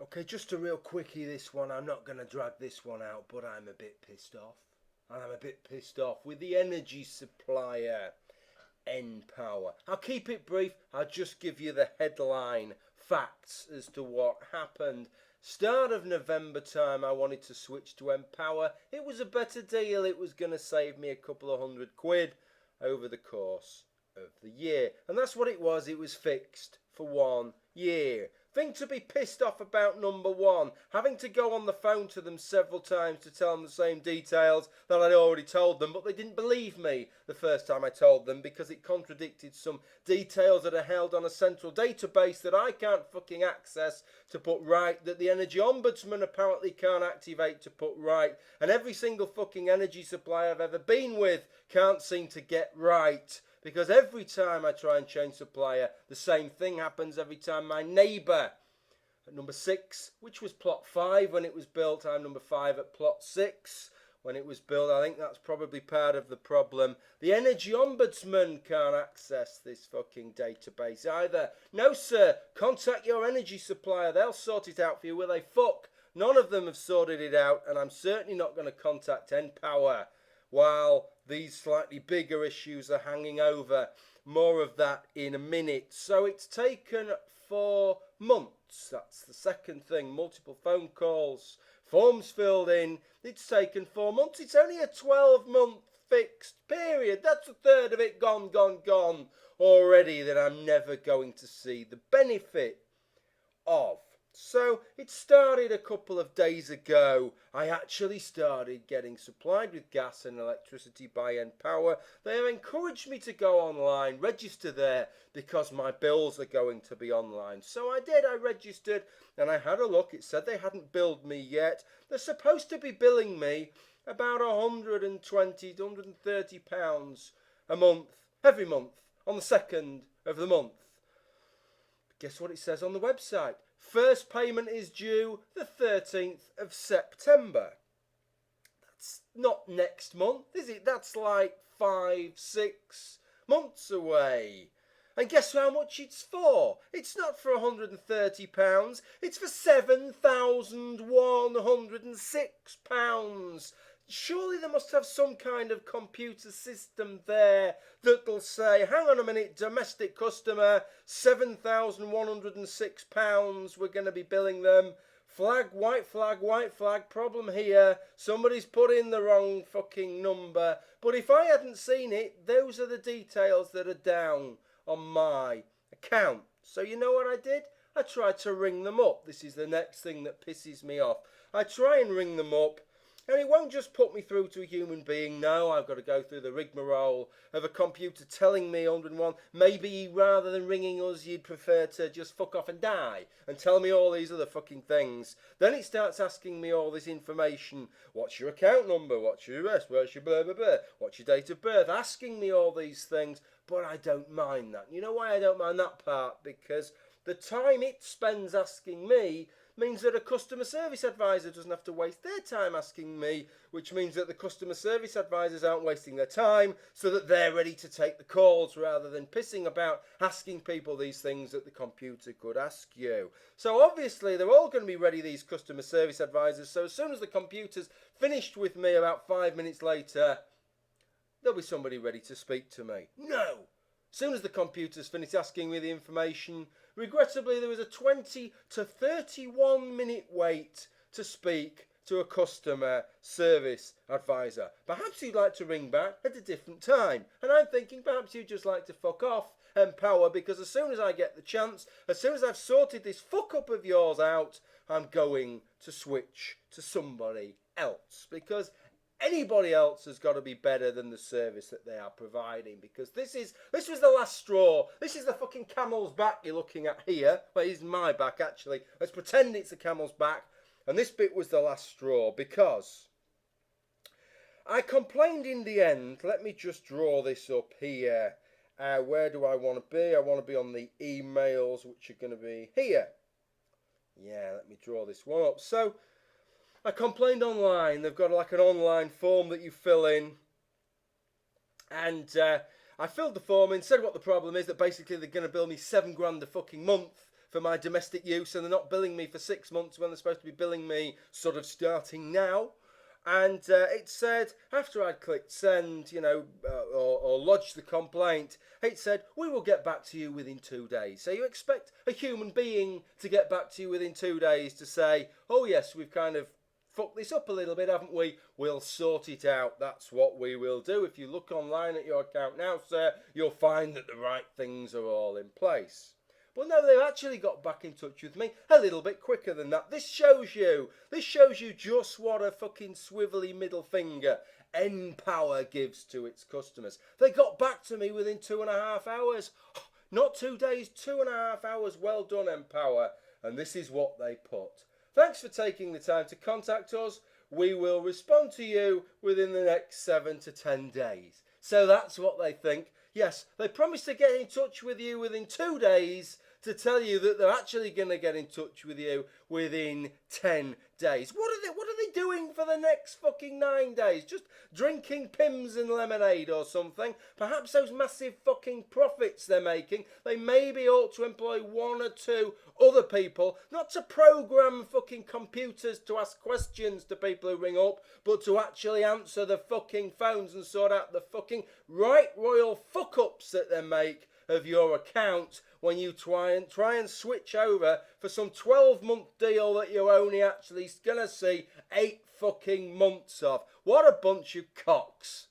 Okay, just a real quickie this one. I'm not going to drag this one out, but I'm a bit pissed off. And I'm a bit pissed off with the energy supplier, Npower. I'll keep it brief. I'll just give you the headline facts as to what happened. Start of November time, I wanted to switch to Npower. It was a better deal. It was going to save me a couple of £100 over the course of the year. And that's what it was. It was fixed for 1 year. Thing to be pissed off about, number one, having to go on the phone to them several times to tell them the same details that I'd already told them, but they didn't believe me the first time I told them because it contradicted some details that are held on a central database that I can't fucking access to put right, that the Energy Ombudsman apparently can't activate to put right, and every single fucking energy supplier I've ever been with can't seem to get right. Because every time I try and change supplier, the same thing happens every time. My neighbour at number 6, which was plot 5 when it was built, I'm number 5 at plot 6 when it was built. I think that's probably part of the problem. The Energy Ombudsman can't access this fucking database either. No, sir, contact your energy supplier. They'll sort it out for you. Will they? Fuck. None of them have sorted it out, and I'm certainly not going to contact Npower while these slightly bigger issues are hanging over. More of that in a minute. So it's taken 4 months. That's the second thing. Multiple phone calls, forms filled in. It's taken 4 months. It's only a 12-month fixed period. That's a third of it gone already that I'm never going to see the benefit of. So it started a couple of days ago. I actually started getting supplied with gas and electricity by Npower. They have encouraged me to go online, register there, because my bills are going to be online. So I did, I registered, and I had a look. It said they hadn't billed me yet. They're supposed to be billing me about £120 to £130 a month, every month, on the 2nd of the month. But guess what it says on the website? First payment is due the 13th of September. That's not next month, is it? That's like 5-6 months away. And guess how much it's for? It's not for £130. It's for £7,106. Surely they must have some kind of computer system there that'll say, hang on a minute, domestic customer, £7,106, we're going to be billing them. Flag, white flag, problem here. Somebody's put in the wrong fucking number. But if I hadn't seen it, those are the details that are down on my account. So you know what I did? I tried to ring them up. This is the next thing that pisses me off. I try and ring them up, and it won't just put me through to a human being. No, I've got to go through the rigmarole of a computer telling me 101. Maybe rather than ringing us, you'd prefer to just fuck off and die and tell me all these other fucking things. Then it starts asking me all this information. What's your account number? What's your address? Where's your blah, blah, blah? What's your date of birth? Asking me all these things. But I don't mind that. You know why I don't mind that part? Because the time it spends asking me means that a customer service advisor doesn't have to waste their time asking me, which means that the customer service advisors aren't wasting their time so that they're ready to take the calls rather than pissing about asking people these things that the computer could ask you. So obviously they're all going to be ready, these customer service advisors, so as soon as the computer's finished with me about 5 minutes later, there'll be somebody ready to speak to me. No! As soon as the computer's finished asking me the information, regrettably there was a 20 to 31 minute wait to speak to a customer service advisor. Perhaps you'd like to ring back at a different time. And I'm thinking perhaps you'd just like to fuck off, Npower, because as soon as I get the chance, as soon as I've sorted this fuck up of yours out, I'm going to switch to somebody else. Because anybody else has got to be better than the service that they are providing, because this was the last straw. This is the fucking camel's back you're looking at here. Well, it's my back, actually. Let's pretend it's the camel's back. And this bit was the last straw, because I complained in the end. Let me just draw this up here. Where do I want to be? I want to be on the emails, which are going to be here. Yeah, let me draw this one up. So I complained online. They've got like an online form that you fill in. And I filled the form in, said what the problem is, that basically they're going to bill me £7 grand a fucking month for my domestic use, and they're not billing me for 6 months when they're supposed to be billing me sort of starting now. And it said, after I'd clicked send, or lodged the complaint, it said, we will get back to you within 2 days. So you expect a human being to get back to you within 2 days to say, oh yes, we've kind of fucked this up a little bit, haven't we? We'll sort it out. That's what we will do. If you look online at your account now, sir, you'll find that the right things are all in place. Well, no, they've actually got back in touch with me a little bit quicker than that. This shows you just what a fucking swivelly middle finger Npower gives to its customers. They got back to me within 2.5 hours. Not 2 days, 2.5 hours. Well done, Npower. And this is what they put. Thanks for taking the time to contact us. We will respond to you within the next 7 to 10 days. So that's what they think. Yes, they promised to get in touch with you within 2 days to tell you that they're actually going to get in touch with you within 10 days. What are they doing for the next fucking 9 days? Just drinking Pimm's and lemonade or something? Perhaps those massive fucking profits they're making, they maybe ought to employ 1 or 2 other people, not to program fucking computers to ask questions to people who ring up, but to actually answer the fucking phones and sort out the fucking right royal fuck-ups that they make of your account when you try and switch over for some 12-month deal that you're only actually gonna see 8 fucking months of. What a bunch of cocks.